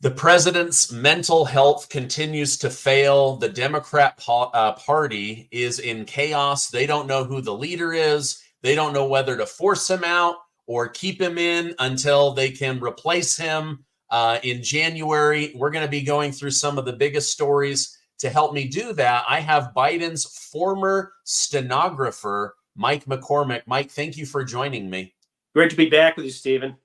The president's mental health continues to fail. The Democrat Party is in chaos. They don't know who the leader is. They don't know whether to force him out or keep him in until they can replace him in January. We're going to be going through some of the biggest stories. To help me do that, I have Biden's former stenographer, Mike McCormick. Mike, thank you for joining me. Great to be back with you, Stephen.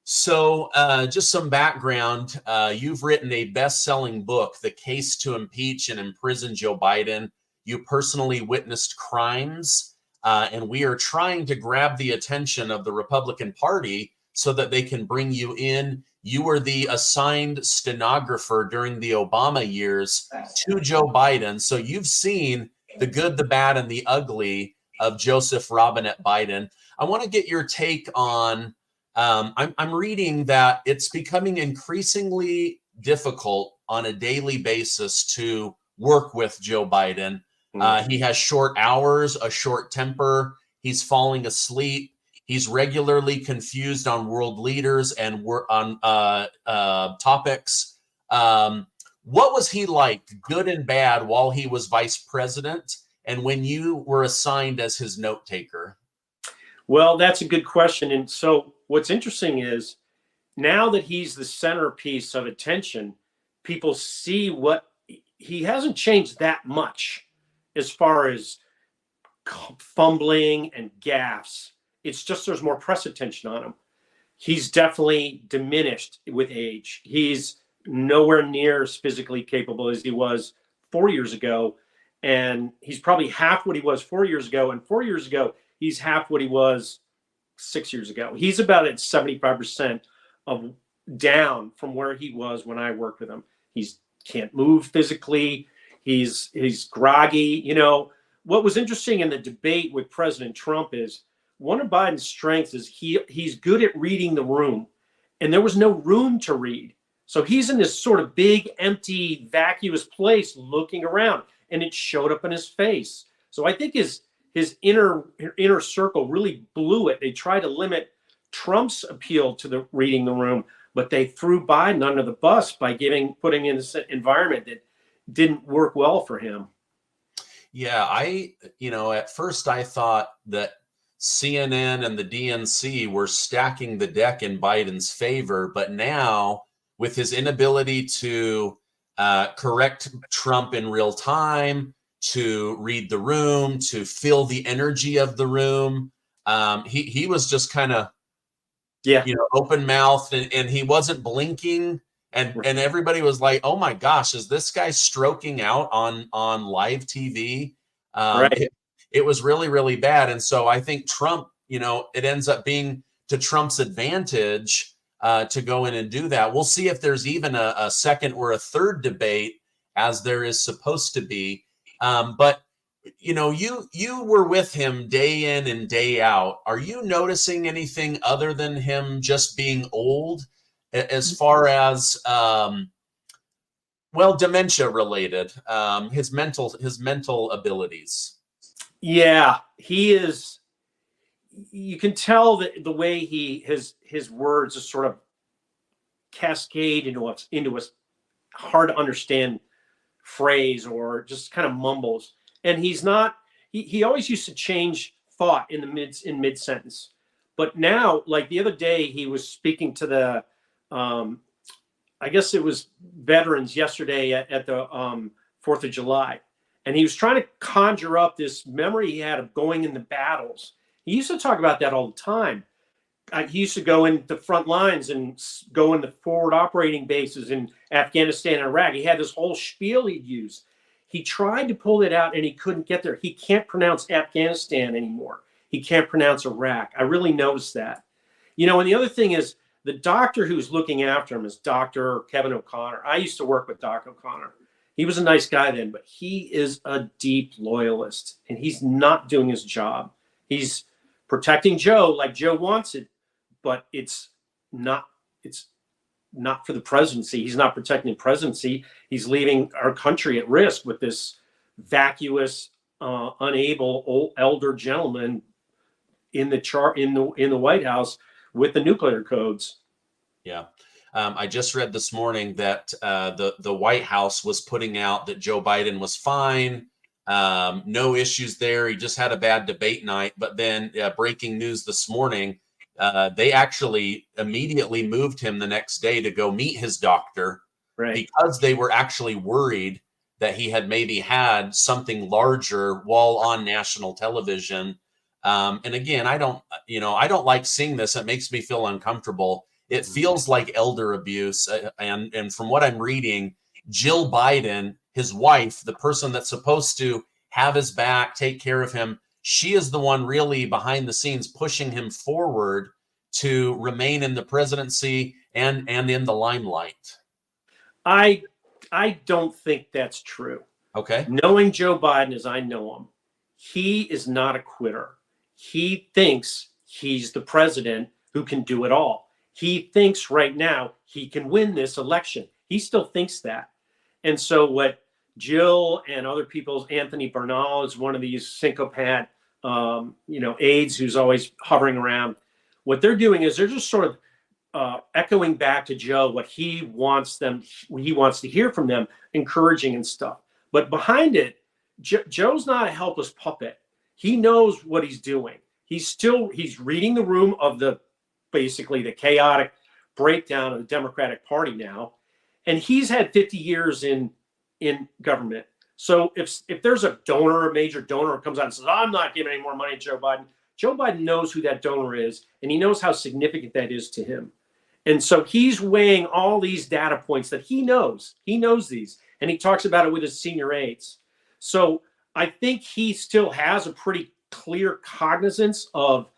So just some background. You've written a best-selling book, The Case to Impeach and Imprison Joe Biden. You personally witnessed crimes, and we are trying to grab the attention of the Republican Party so that they can bring you in. You were the assigned stenographer during the Obama years to Joe Biden. So you've seen the good, the bad, and the ugly of Joseph Robinette Biden. I want to get your take on I'm reading that it's becoming increasingly difficult on a daily basis to work with Joe Biden. He has short hours, a short temper. He's falling asleep. He's regularly confused on world leaders and on topics. What was he like, good and bad, while he was vice president and when you were assigned as his note taker? Well, that's a good question. And so what's interesting is now that he's the centerpiece of attention, people see what he hasn't changed that much as far as fumbling and gaffes. It's just there's more press attention on him. He's definitely diminished with age. He's nowhere near as physically capable as he was 4 years ago. And he's probably half what he was 4 years ago. And 4 years ago, he's half what he was 6 years ago. He's about at 75% of down from where he was when I worked with him. He's can't move physically. He's groggy. You know, what was interesting in the debate with President Trump is one of Biden's strengths is he's good at reading the room, and there was no room to read. So he's in this sort of big, empty, vacuous place looking around, and it showed up in his face. So I think his inner circle really blew it. They tried to limit Trump's appeal to the reading the room, but they threw Biden under the bus by putting in this environment that didn't work well for him. Yeah, at first I thought that CNN and the DNC were stacking the deck in Biden's favor, but now with his inability to correct Trump in real time, to read the room, to feel the energy of the room. He was just kind of, open mouthed, and he wasn't blinking. And everybody was like, oh my gosh, is this guy stroking out on live TV? Right. It was really, really bad. And so I think Trump, it ends up being to Trump's advantage to go in and do that. We'll see if there's even a second or a third debate, as there is supposed to be. But you were with him day in and day out. Are you noticing anything other than him just being old, as far as dementia related, his mental abilities? Yeah, he is. You can tell that the way his words just sort of cascade into a hard to understand phrase, or just kind of mumbles. And he's not. He always used to change thought in mid sentence, but now, like the other day, he was speaking to the, I guess it was veterans yesterday at the 4th of July. And he was trying to conjure up this memory he had of going in the battles. He used to talk about that all the time. He used to go in the front lines and go in the forward operating bases in Afghanistan and Iraq. He had this whole spiel he'd use. He tried to pull it out and he couldn't get there. He can't pronounce Afghanistan anymore. He can't pronounce Iraq. I really noticed that. And the other thing is the doctor who's looking after him is Dr. Kevin O'Connor. I used to work with Dr. O'Connor. He was a nice guy then, but he is a deep loyalist, and he's not doing his job. He's protecting Joe like Joe wants it, but it's not for the presidency. He's not protecting the presidency. He's leaving our country at risk with this vacuous, unable old elder gentleman in the White House with the nuclear codes. Yeah. I just read this morning that the White House was putting out that Joe Biden was fine, no issues there. He just had a bad debate night. But then breaking news this morning, they actually immediately moved him the next day to go meet his doctor, Right. because they were actually worried that he had maybe had something larger while on national television. And again, I don't like seeing this. It makes me feel uncomfortable. It feels like elder abuse. And from what I'm reading, Jill Biden, his wife, the person that's supposed to have his back, take care of him, she is the one really behind the scenes pushing him forward to remain in the presidency and in the limelight. I don't think that's true. Okay. Knowing Joe Biden as I know him, he is not a quitter. He thinks he's the president who can do it all. He thinks right now he can win this election. He still thinks that. And so what Jill and other people, Anthony Bernal is one of these syncopat, aides who's always hovering around. What they're doing is they're just sort of echoing back to Joe what he wants to hear from them, encouraging and stuff. But behind it, Joe's not a helpless puppet. He knows what he's doing. He's reading the room of basically the chaotic breakdown of the Democratic Party now, and he's had 50 years in government. So if there's a major donor who comes out and says, I'm not giving any more money to Joe Biden knows who that donor is, and he knows how significant that is to him. And so he's weighing all these data points that he knows. He knows these, and he talks about it with his senior aides. So I think he still has a pretty clear cognizance of,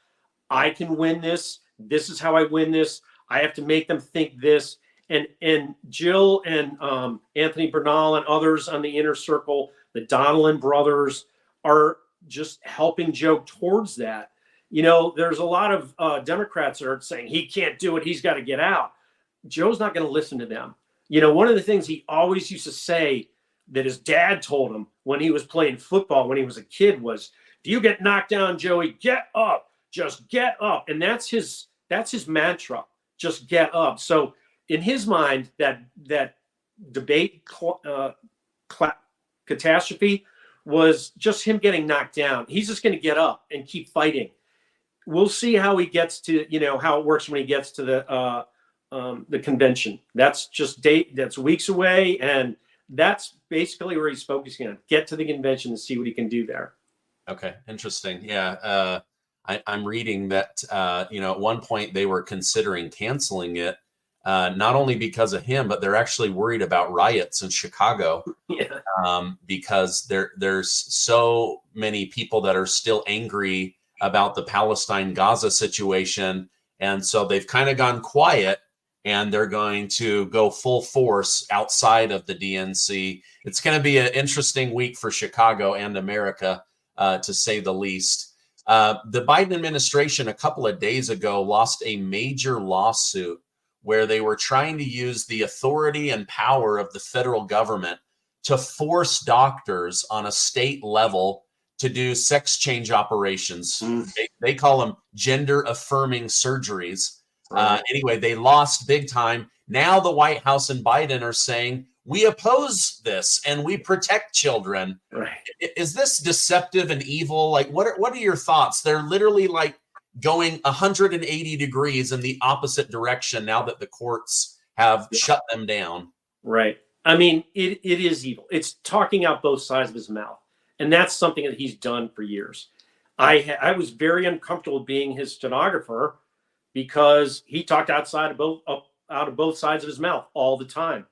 I can win this. This is how I win this. I have to make them think this. And Jill and Anthony Bernal and others on the inner circle, the Donilon brothers, are just helping Joe towards that. There's a lot of Democrats that are saying he can't do it. He's got to get out. Joe's not going to listen to them. One of the things he always used to say that his dad told him when he was playing football when he was a kid was, if you get knocked down, Joey, get up. Just get up. And that's his mantra. Just get up. So in his mind, that debate catastrophe was just him getting knocked down. He's just going to get up and keep fighting. We'll see how he gets to, how it works when he gets to the convention. That's that's weeks away. And that's basically where he's focusing on. Get to the convention and see what he can do there. Okay. Interesting. Yeah. I'm reading that, at one point they were considering canceling it, not only because of him, but they're actually worried about riots in Chicago. Yeah. Because there's so many people that are still angry about the Palestine-Gaza situation. And so they've kind of gone quiet, and they're going to go full force outside of the DNC. It's going to be an interesting week for Chicago and America, to say the least. The Biden administration a couple of days ago lost a major lawsuit where they were trying to use the authority and power of the federal government to force doctors on a state level to do sex change operations. They call them gender-affirming surgeries. Right. Anyway, they lost big time. Now the White House and Biden are saying, we oppose this and we protect children. Right. Is this deceptive and evil? Like, what are your thoughts? They're literally like going 180 degrees in the opposite direction now that the courts have shut them down. Right. I mean, it is evil. It's talking out both sides of his mouth. And that's something that he's done for years. I was very uncomfortable being his stenographer because he talked out of both sides of his mouth all the time.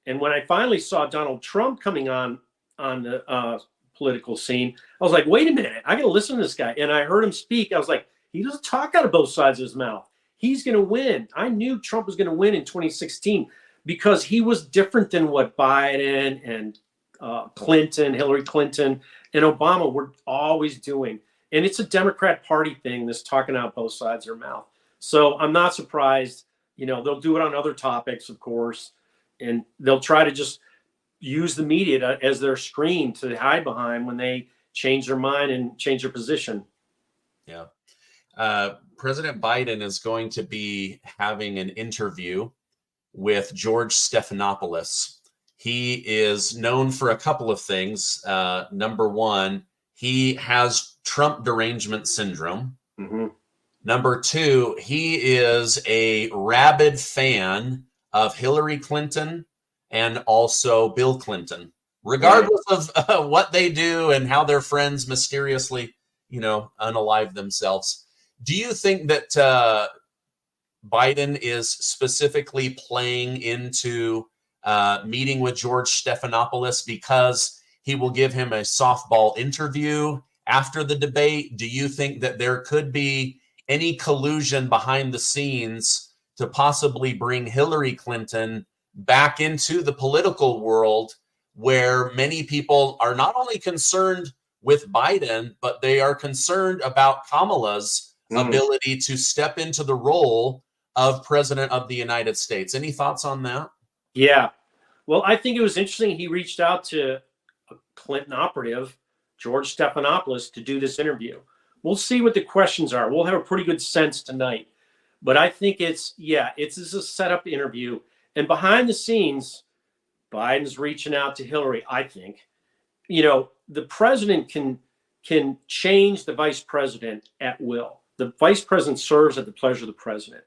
And when I finally saw Donald Trump coming on the political scene, I was like, wait a minute, I got to listen to this guy. And I heard him speak. I was like, he doesn't talk out of both sides of his mouth. He's going to win. I knew Trump was going to win in 2016 because he was different than what Biden and Hillary Clinton, and Obama were always doing. And it's a Democrat Party thing, this talking out both sides of their mouth. So I'm not surprised. They'll do it on other topics, of course, and they'll try to just use the media as their screen to hide behind when they change their mind and change their position. Yeah. President Biden is going to be having an interview with George Stephanopoulos. He is known for a couple of things. Number one, he has Trump derangement syndrome. Mm-hmm. Number two, he is a rabid fan of Hillary Clinton and also Bill Clinton, regardless of what they do and how their friends mysteriously, unalive themselves. Do you think that Biden is specifically playing into meeting with George Stephanopoulos because he will give him a softball interview after the debate? Do you think that there could be any collusion behind the scenes to possibly bring Hillary Clinton back into the political world, where many people are not only concerned with Biden, but they are concerned about Kamala's ability to step into the role of President of the United States? Any thoughts on that? Yeah. Well, I think it was interesting. He reached out to a Clinton operative, George Stephanopoulos, to do this interview. We'll see what the questions are. We'll have a pretty good sense tonight. But I think it's a setup interview. And behind the scenes, Biden's reaching out to Hillary, I think. The president can change the vice president at will. The vice president serves at the pleasure of the president.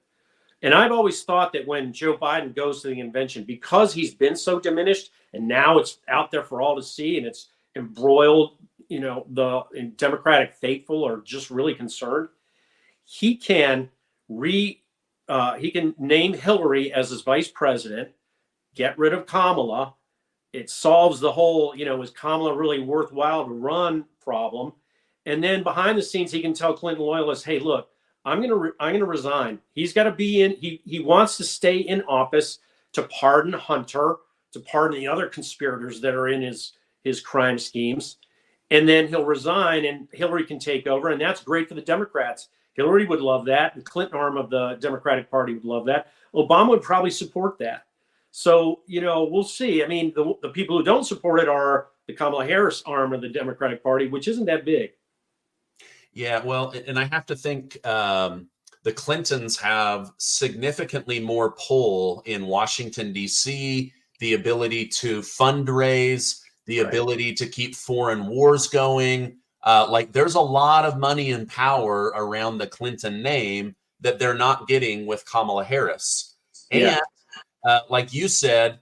And I've always thought that when Joe Biden goes to the convention, because he's been so diminished and now it's out there for all to see and it's embroiled, the Democratic faithful are just really concerned, he can name Hillary as his vice president, get rid of Kamala. It solves the whole, is Kamala really worthwhile to run problem. And then behind the scenes, he can tell Clinton loyalists, hey, look, I'm gonna resign. He's got to be in. He wants to stay in office to pardon Hunter, to pardon the other conspirators that are in his crime schemes, and then he'll resign, and Hillary can take over, and that's great for the Democrats. Hillary would love that. The Clinton arm of the Democratic Party would love that. Obama would probably support that. So we'll see. I mean, the people who don't support it are the Kamala Harris arm of the Democratic Party, which isn't that big. Yeah, well, and I have to think the Clintons have significantly more pull in Washington, D.C., the ability to fundraise, the ability to keep foreign wars going. There's a lot of money and power around the Clinton name that they're not getting with Kamala Harris. And like you said,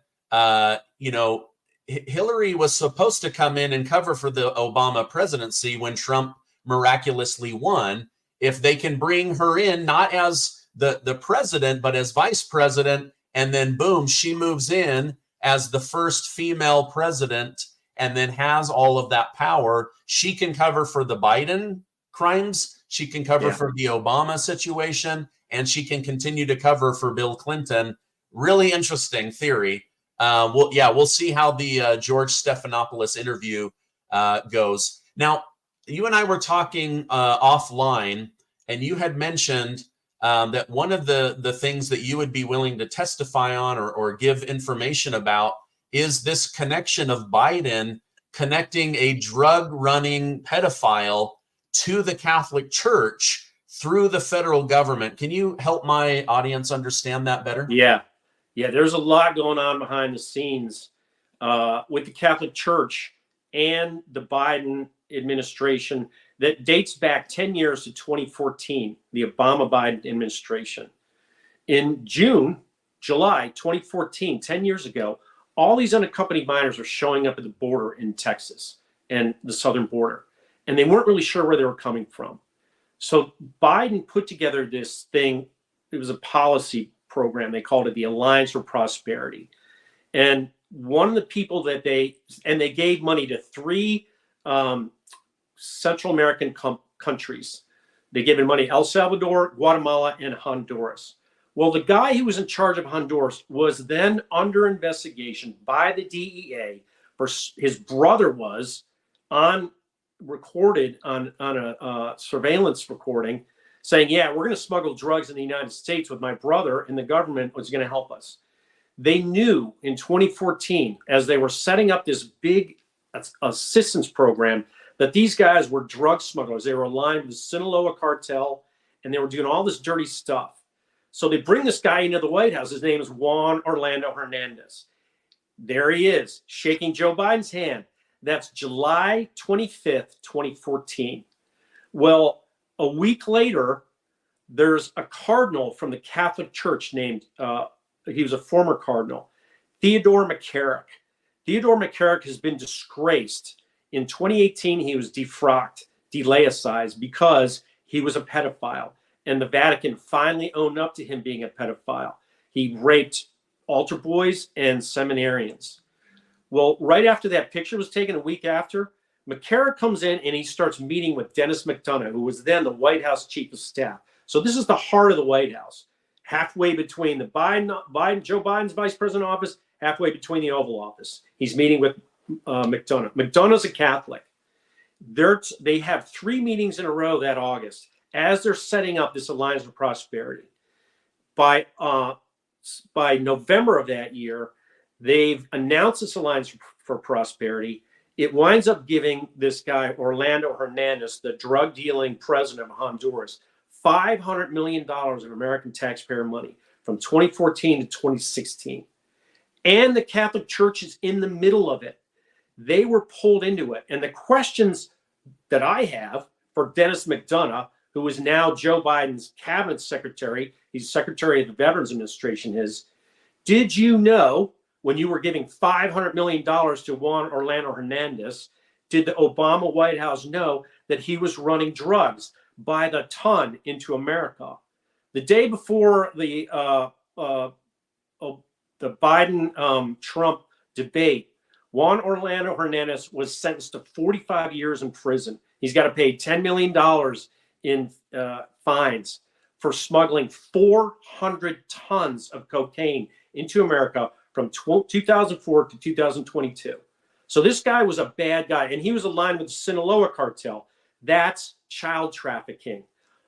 Hillary was supposed to come in and cover for the Obama presidency when Trump miraculously won. If they can bring her in, not as the president, but as vice president, and then boom, she moves in as the first female president and then has all of that power, she can cover for the Biden crimes, she can cover for the Obama situation, and she can continue to cover for Bill Clinton. Really interesting theory. We'll see how the George Stephanopoulos interview goes. Now, you and I were talking offline, and you had mentioned that one of the things that you would be willing to testify on or give information about is this connection of Biden connecting a drug-running pedophile to the Catholic Church through the federal government. Can you help my audience understand that better? Yeah, there's a lot going on behind the scenes with the Catholic Church and the Biden administration that dates back 10 years to 2014, the Obama-Biden administration. In July 2014, 10 years ago, all these unaccompanied minors are showing up at the border in Texas and the southern border, and they weren't really sure where they were coming from. So Biden put together this thing. It was a policy program. They called it the Alliance for Prosperity. And one of the people that they gave money to three Central American countries. They gave him money, El Salvador, Guatemala, and Honduras. Well, the guy who was in charge of Honduras was then under investigation by the DEA for his brother was recorded on a surveillance recording saying, yeah, we're going to smuggle drugs in the United States with my brother, and the government was going to help us. They knew in 2014, as they were setting up this big assistance program, that these guys were drug smugglers. They were aligned with the Sinaloa cartel, and they were doing all this dirty stuff. So they bring this guy into the White House. His name is Juan Orlando Hernandez. There he is, shaking Joe Biden's hand. That's July 25th, 2014. Well, a week later, there's a cardinal from the Catholic Church named, he was a former cardinal, Theodore McCarrick. Theodore McCarrick has been disgraced. In 2018, he was defrocked, delaicized, because he was a pedophile. And the Vatican finally owned up to him being a pedophile. He raped altar boys and seminarians. Well, right after that picture was taken, a week after, McCarrick comes in and he starts meeting with Dennis McDonough, who was then the White House chief of staff. So this is the heart of the White House, halfway between the Joe Biden's vice president office, halfway between the Oval Office. He's meeting with McDonough. McDonough's a Catholic. They have 3 meetings in a row that August as they're setting up this Alliance for Prosperity. By November of that year, they've announced this Alliance for Prosperity. It winds up giving this guy, Orlando Hernandez, the drug-dealing president of Honduras, $500 million of American taxpayer money from 2014 to 2016. And the Catholic Church is in the middle of it. They were pulled into it. And the questions that I have for Dennis McDonough, who is now Joe Biden's cabinet secretary, he's secretary of the Veterans Administration, did you know when you were giving $500 million to Juan Orlando Hernandez, did the Obama White House know that he was running drugs by the ton into America? The day before the Biden-Trump debate, Juan Orlando Hernandez was sentenced to 45 years in prison. He's got to pay $10 million in fines for smuggling 400 tons of cocaine into America from 2004 to 2022. So this guy was a bad guy, and he was aligned with the Sinaloa cartel. That's child trafficking.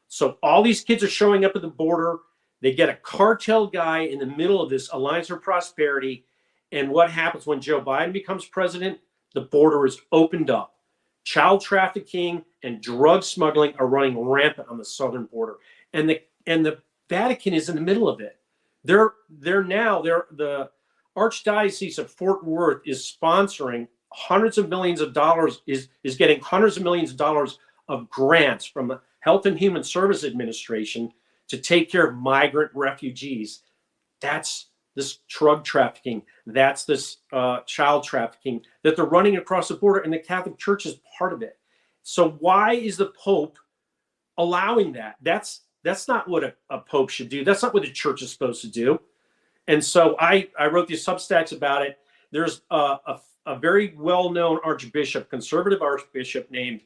So all these kids are showing up at the border. They get a cartel guy in the middle of this Alliance for Prosperity. And what happens when Joe Biden becomes president? The border is opened up. Child trafficking and drug smuggling are running rampant on the southern border. And the Vatican is in the middle of it. The Archdiocese of Fort Worth is sponsoring hundreds of millions of dollars, is getting hundreds of millions of dollars of grants from the Health and Human Service Administration to take care of migrant refugees. That's this drug trafficking. That's this child trafficking that they're running across the border, and the Catholic Church is part of it. So why is the Pope allowing that? That's not what a Pope should do. That's not what the Church is supposed to do. And so I wrote these Substacks about it. There's a very well-known archbishop, conservative archbishop named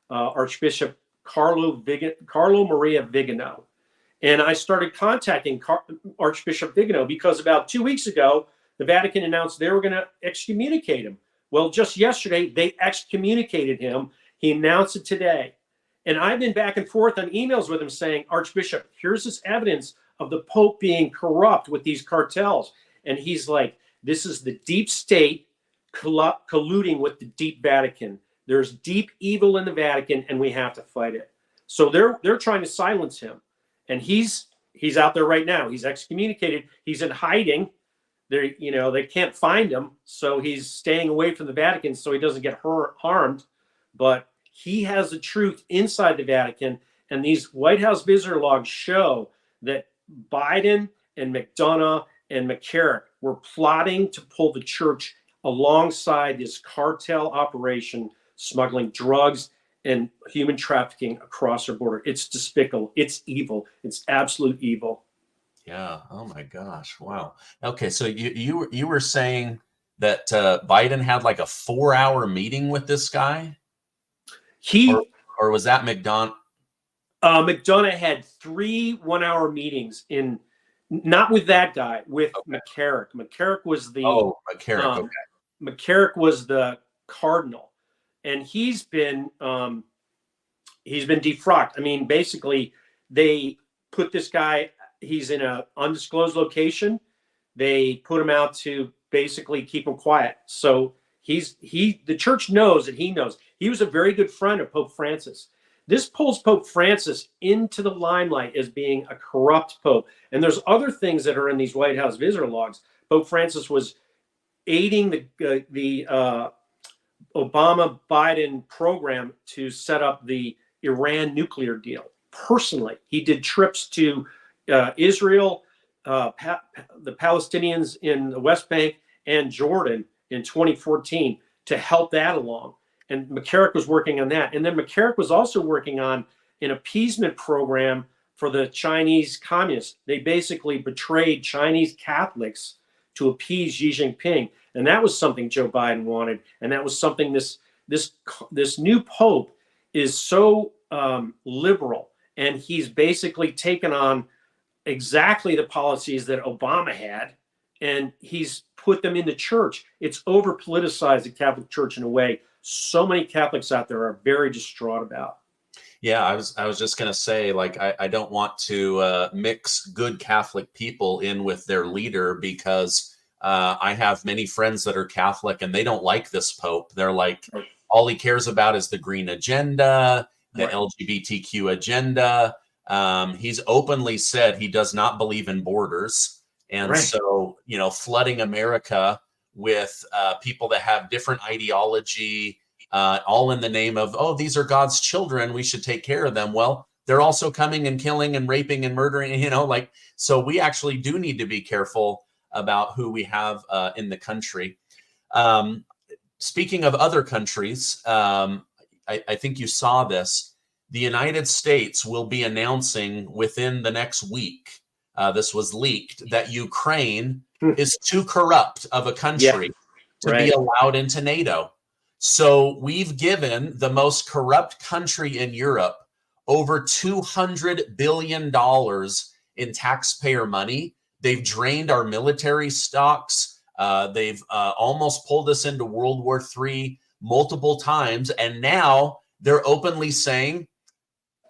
Archbishop Carlo Maria Vigano. And I started contacting Archbishop Vigano because about 2 weeks ago, the Vatican announced they were going to excommunicate him. Well, just yesterday, they excommunicated him. He announced it today. And I've been back and forth on emails with him saying, Archbishop, here's this evidence of the Pope being corrupt with these cartels. And he's like, this is the deep state colluding with the deep Vatican. There's deep evil in the Vatican, and we have to fight it. So they're trying to silence him. And he's out there right now. He's excommunicated. He's in hiding. They can't find him. So he's staying away from the Vatican so he doesn't get harmed. But he has the truth inside the Vatican. And these White House visitor logs show that Biden and McDonough and McCarrick were plotting to pull the church alongside this cartel operation, smuggling drugs and human trafficking across our border. It's despicable. It's evil. It's absolute evil. Yeah. Oh my gosh. Wow. Okay. So you were saying that Biden had like a 4-hour meeting with this guy? Or was that McDonough? McDonough had 3 1-hour meetings not with that guy, with McCarrick. McCarrick was the McCarrick. McCarrick was the cardinal, and he's been defrocked. I mean, basically, they put this guy. He's in an undisclosed location. They put him out to basically keep him quiet. So the church knows that he knows. He was a very good friend of Pope Francis. This pulls Pope Francis into the limelight as being a corrupt pope. And there's other things that are in these White House visitor logs. Pope Francis was aiding the Obama-Biden program to set up the Iran nuclear deal. Personally, he did trips to Israel, the Palestinians in the West Bank, and Jordan in 2014 to help that along. And McCarrick was working on that. And then McCarrick was also working on an appeasement program for the Chinese communists. They basically betrayed Chinese Catholics to appease Xi Jinping. And that was something Joe Biden wanted. And that was something this new pope is so liberal. And he's basically taken on exactly the policies that Obama had, and he's put them in the church. It's over politicized the Catholic Church in a way so many Catholics out there are very distraught about. Yeah, I was just going to say, like, I don't want to mix good Catholic people in with their leader, because I have many friends that are Catholic and they don't like this pope. They're like, all he cares about is the green agenda, the LGBTQ agenda. He's openly said he does not believe in borders. And so, you know, flooding America with people that have different ideology, all in the name of, oh, these are God's children, we should take care of them. Well, they're also coming and killing and raping and murdering, you know, like, so we actually do need to be careful about who we have in the country. Speaking of other countries, I think you saw this. The United States will be announcing within the next week, this was leaked, that Ukraine is too corrupt of a country to be allowed into NATO. So we've given the most corrupt country in Europe over $200 billion in taxpayer money. They've drained our military stocks. They've almost pulled us into World War III multiple times. And now they're openly saying,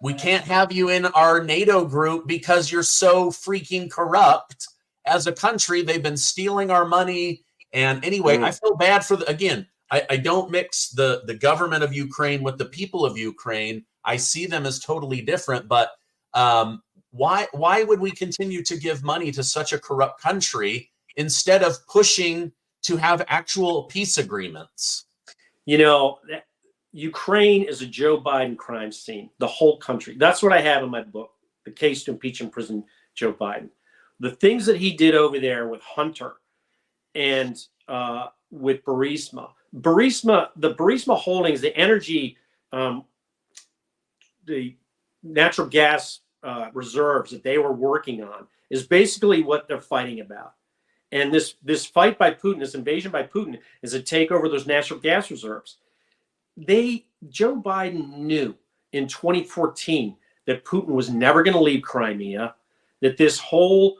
we can't have you in our NATO group because you're so freaking corrupt as a country. They've been stealing our money. And anyway, I feel bad for again, I don't mix the government of Ukraine with the people of Ukraine. I see them as totally different, but why would we continue to give money to such a corrupt country instead of pushing to have actual peace agreements? You know, Ukraine is a Joe Biden crime scene, the whole country. That's what I have in my book, The Case to Impeach and Imprison Joe Biden. The things that he did over there with Hunter and with Burisma, the Burisma Holdings, the energy, the natural gas reserves that they were working on is basically what they're fighting about. And this fight by Putin, this invasion by Putin, is a takeover of those natural gas reserves. Joe Biden knew in 2014 that Putin was never going to leave Crimea, that this whole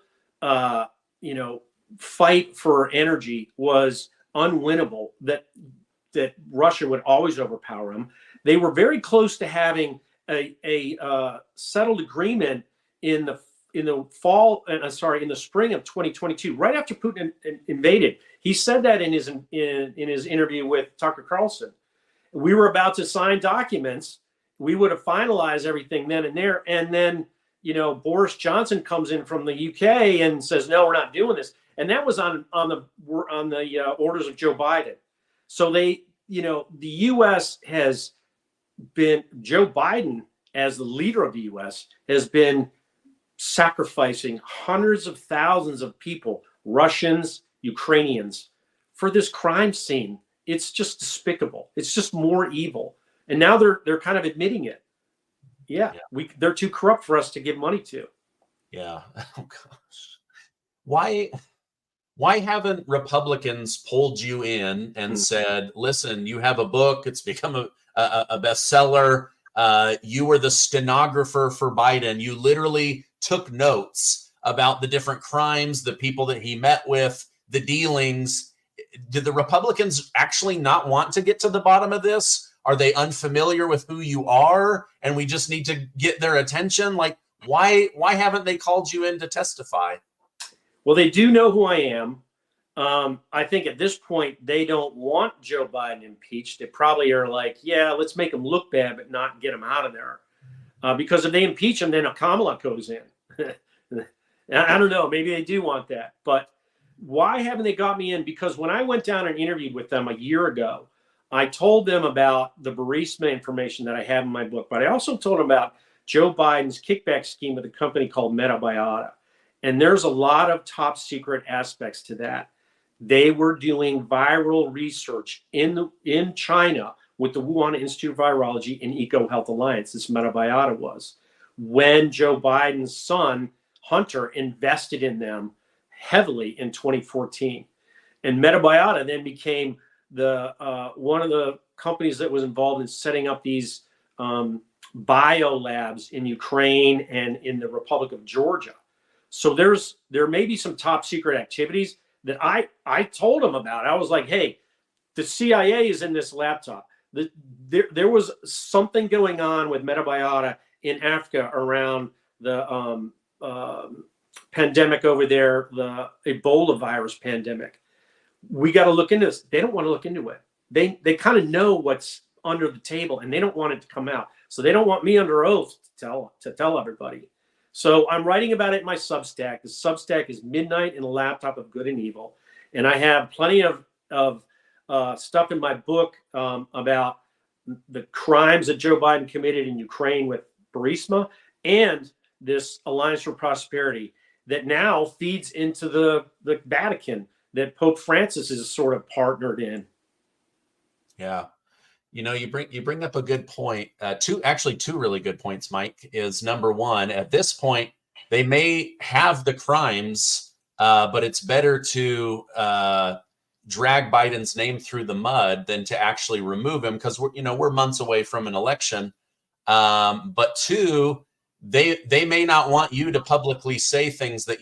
fight for energy was unwinnable, that Russia would always overpower him. They were very close to having a settled agreement in the spring of 2022, right after Putin invaded. He said that in his interview with Tucker Carlson. We were about to sign documents. We would have finalized everything then and there. And then, Boris Johnson comes in from the UK and says, no, we're not doing this. And that was on the orders of Joe Biden. So the U.S. has been, Joe Biden as the leader of the U.S. has been sacrificing hundreds of thousands of people, Russians, Ukrainians, for this crime scene. It's just despicable. It's just more evil. And now they're kind of admitting it. They're too corrupt for us to give money to. Yeah. Oh gosh. Why haven't Republicans pulled you in and said, listen, you have a book, it's become a bestseller. You were the stenographer for Biden. You literally took notes about the different crimes, the people that he met with, the dealings. Did the Republicans actually not want to get to the bottom of this? Are they unfamiliar with who you are and we just need to get their attention? Like, why haven't they called you in to testify? Well, they do know who I am. I think at this point, they don't want Joe Biden impeached. They probably are like, yeah, let's make him look bad, but not get him out of there. because if they impeach him, then a Kamala goes in. I don't know. Maybe they do want that. But why haven't they got me in? Because when I went down and interviewed with them a year ago, I told them about the Burisma information that I have in my book, but I also told them about Joe Biden's kickback scheme with a company called Metabiota. And there's a lot of top secret aspects to that. They were doing viral research in China with the Wuhan Institute of Virology and EcoHealth Alliance. This Metabiota was. When Joe Biden's son, Hunter, invested in them heavily in 2014. And Metabiota then became the one of the companies that was involved in setting up these bio labs in Ukraine and in the Republic of Georgia. So there may be some top secret activities that I told them about. I was like, hey, the CIA is in this laptop. There was something going on with Metabiota in Africa around the pandemic over there, the Ebola virus pandemic. We got to look into this. They don't want to look into it. They kind of know what's under the table and they don't want it to come out. So they don't want me under oath to tell everybody. So I'm writing about it in my Substack. The Substack is Midnight in the Laptop of Good and Evil. And I have plenty of stuff in my book about the crimes that Joe Biden committed in Ukraine with Burisma and this Alliance for Prosperity that now feeds into the Vatican that Pope Francis is sort of partnered in. Yeah. You know, you bring up a good point. Two really good points, Mike. Is number one, at this point, they may have the crimes, but it's better to drag Biden's name through the mud than to actually remove him, because we're months away from an election. But two, they may not want you to publicly say things that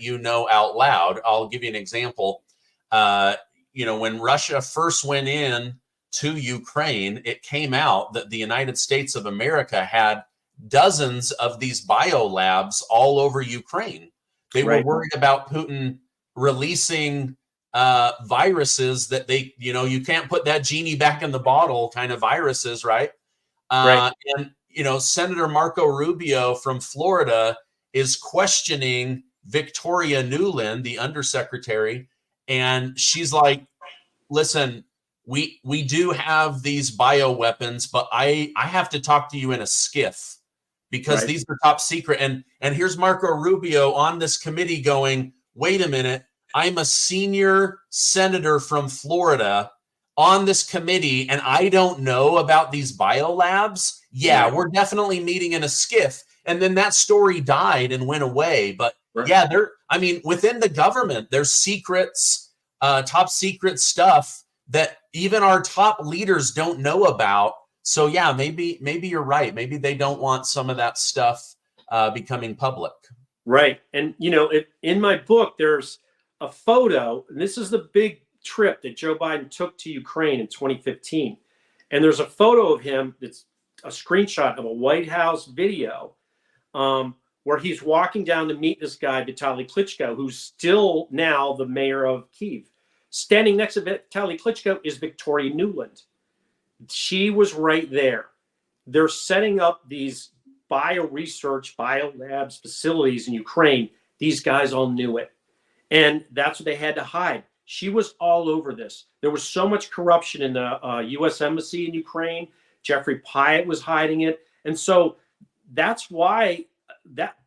out loud. I'll give you an example. When Russia first went in to Ukraine, it came out that the United States of America had dozens of these bio labs all over Ukraine. They were worried about Putin releasing viruses that you can't put that genie back in the bottle kind of viruses, right? And Senator Marco Rubio from Florida is questioning Victoria Nuland, the undersecretary, and she's like, listen, we do have these bioweapons, but I have to talk to you in a skiff because these are top secret. And here's Marco Rubio on this committee going, wait a minute, I'm a senior senator from Florida on this committee and I don't know about these biolabs. Yeah, we're definitely meeting in a skiff. And then that story died and went away. But within the government, there's secrets, top secret stuff that even our top leaders don't know about. So yeah, maybe you're right. Maybe they don't want some of that stuff becoming public. Right. And in my book, there's a photo, and this is the big trip that Joe Biden took to Ukraine in 2015. And there's a photo of him that's a screenshot of a White House video where he's walking down to meet this guy, Vitaly Klitschko, who's still now the mayor of Kyiv. Standing next to Vitaly Klitschko is Victoria Nuland. She was right there. They're setting up these bio-research, bio-labs facilities in Ukraine. These guys all knew it. And that's what they had to hide. She was all over this. There was so much corruption in the U.S. Embassy in Ukraine. Jeffrey Pyatt was hiding it. And so that's why,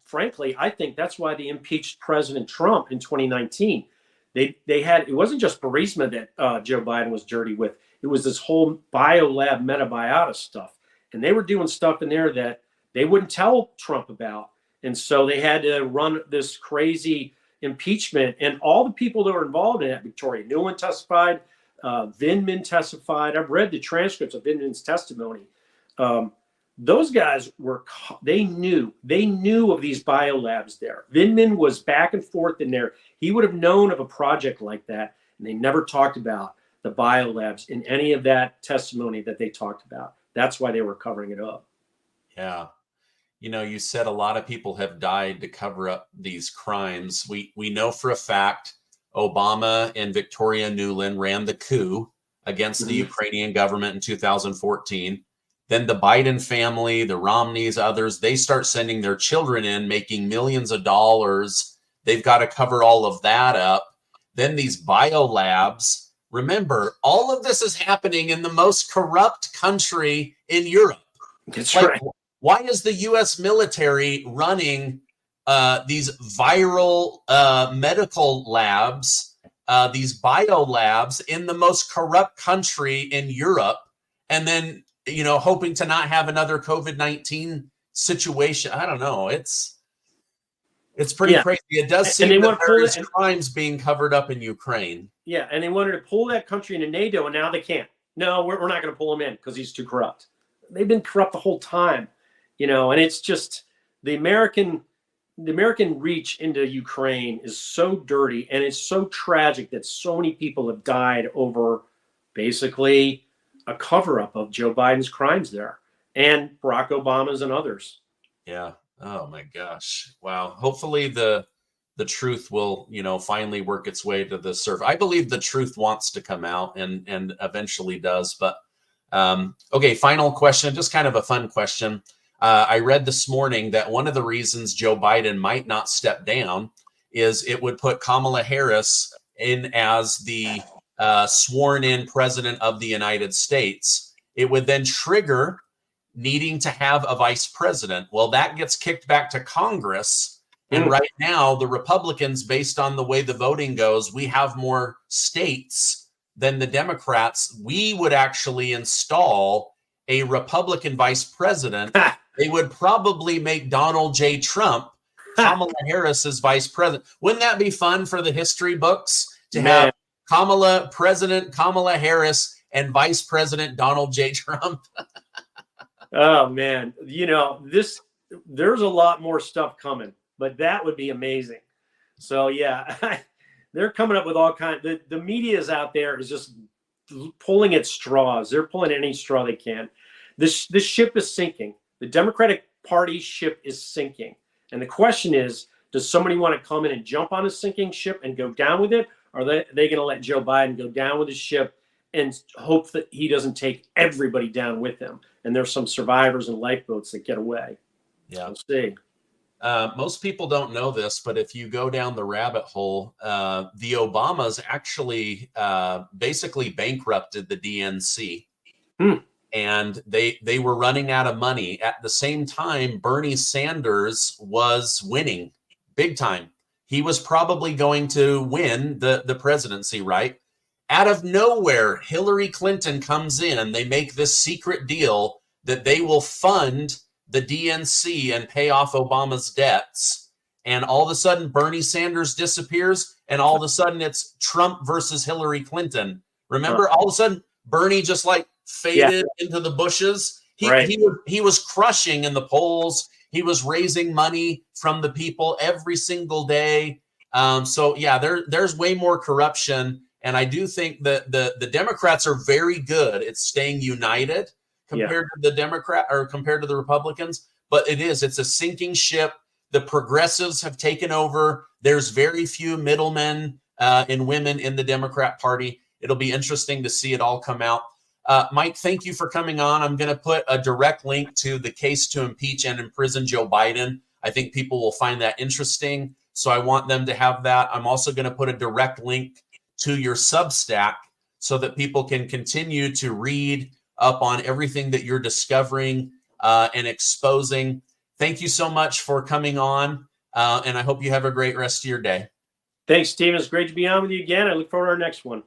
frankly, I think that's why they impeached President Trump in 2019. They had, it wasn't just Burisma that Joe Biden was dirty with. It was this whole biolab Metabiota stuff. And they were doing stuff in there that they wouldn't tell Trump about. And so they had to run this crazy impeachment. And all the people that were involved in it, Victoria Nuland testified, Vindman testified. I've read the transcripts of Vindman's testimony. Those guys they knew of these biolabs there. Vindman was back and forth in there. He would have known of a project like that, and they never talked about the biolabs in any of that testimony that they talked about. That's why they were covering it up. Yeah. You said a lot of people have died to cover up these crimes. We know for a fact Obama and Victoria Nuland ran the coup against the Ukrainian government in 2014. Then the Biden family, the Romneys, others, they start sending their children in, making millions of dollars. They've got to cover all of that up. Then these bio labs. Remember, all of this is happening in the most corrupt country in Europe. That's right. Why is the U.S. military running these viral medical labs, these bio labs in the most corrupt country in Europe, and then, you know, hoping to not have another COVID-19 situation? I don't know. It's pretty crazy. It does seem that there's crimes being covered up in Ukraine. Yeah, and they wanted to pull that country into NATO, and now they can't. No, we're not going to pull him in because he's too corrupt. They've been corrupt the whole time, you know, and it's just the American reach into Ukraine is so dirty, and it's so tragic that so many people have died over basically a cover-up of Joe Biden's crimes there and Barack Obama's and others. Yeah. Oh my gosh. Wow. Hopefully the truth will, you know, finally work its way to the surface. I believe the truth wants to come out and eventually does. But okay, final question, just kind of a fun question. I read this morning that one of the reasons Joe Biden might not step down is it would put Kamala Harris in as the sworn in president of the United States. It would then trigger needing to have a vice president. Well, that gets kicked back to Congress. And right now, the Republicans, based on the way the voting goes, we have more states than the Democrats. We would actually install a Republican vice president. They would probably make Donald J. Trump Kamala Harris as vice president. Wouldn't that be fun for the history books to have President Kamala Harris and Vice President Donald J. Trump? Oh man, you know, there's a lot more stuff coming, but that would be amazing. So yeah, they're coming up with all kinds. The media is out there is just pulling at straws. They're pulling any straw they can. This ship is sinking. The Democratic Party ship is sinking. And the question is, does somebody want to come in and jump on a sinking ship and go down with it? Or are they going to let Joe Biden go down with the ship and hope that he doesn't take everybody down with him? And there's some survivors and lifeboats that get away. Yeah. We'll see. Most people don't know this, but if you go down the rabbit hole, the Obamas actually basically bankrupted the DNC. And they were running out of money. At the same time, Bernie Sanders was winning big time. He was probably going to win the presidency, right? Out of nowhere, Hillary Clinton comes in. They make this secret deal that they will fund the DNC and pay off Obama's debts. And all of a sudden, Bernie Sanders disappears. And all of a sudden, it's Trump versus Hillary Clinton. Remember, all of a sudden, Bernie just like faded into the bushes. He was crushing in the polls. He was raising money from the people every single day. So yeah, there's way more corruption. And I do think that the Democrats are very good at staying united compared to compared to the Republicans. But it's a sinking ship. The progressives have taken over. There's very few middlemen and women in the Democrat Party. It'll be interesting to see it all come out. Mike, thank you for coming on. I'm going to put a direct link to the case to impeach and imprison Joe Biden. I think people will find that interesting. So I want them to have that. I'm also going to put a direct link to your Substack so that people can continue to read up on everything that you're discovering and exposing. Thank you so much for coming on. And I hope you have a great rest of your day. Thanks, Steve. It's great to be on with you again. I look forward to our next one.